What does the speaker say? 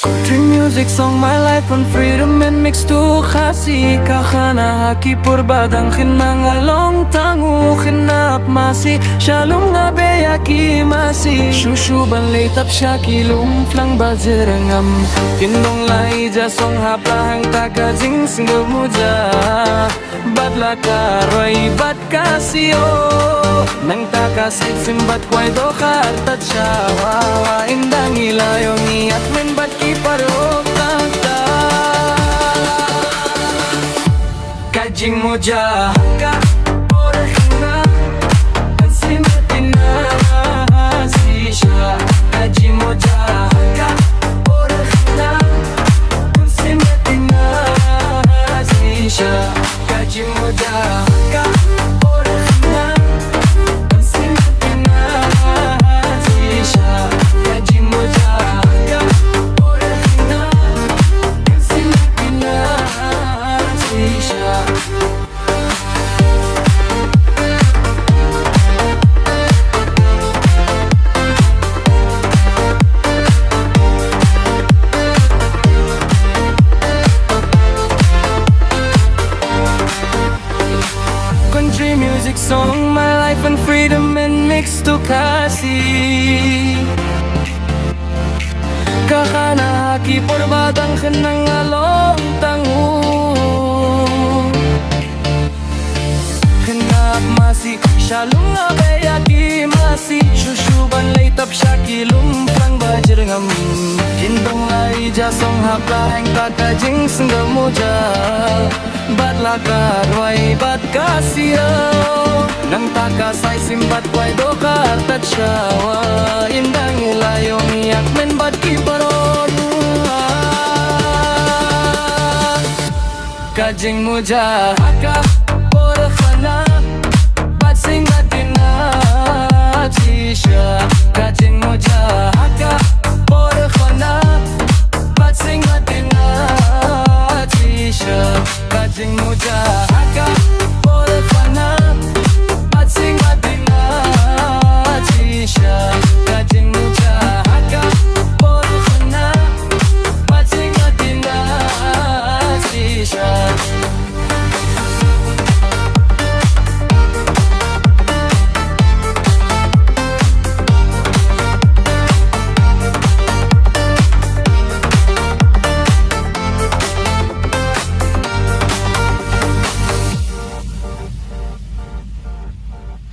Country music song, my life on freedom and mixed to khasi. Kakana haki purbadang khinangalong tangu khinap masi. Shalom nga beya ki masi. Shushu ban letap shaki lum flang bazirangam. Kinong lai ja song hapahang takazing single muja. Badla karoy bat kasio. Nang takasip simbat kway do kartat shawawa. Indang ilayong iat men bat ki parok tanta. Kajing moja ka orahina kansimatina sisha. Kajing moja ka orahina kansimatina sisha. Kajing moja ka orahina kansimatina sisha. Kajing moja ka orahina kansimatina sisha. Country music song, my life and freedom and mixed to kasi. Kakana haki purbadang khenang along tangu. Khenap masi, shalom abeya ki masi. Shushuban leitap shaki lumpang bajirngam. Hindong lai jasong hapla heng takajing senggamuja. Badla karway bat kasio. Nang takasay simbat kway do kartat shawa. Indang ilayong iyak men bat kiparon. Kajing muja haka porkhana. Bat sing batina sisha. Kajing muja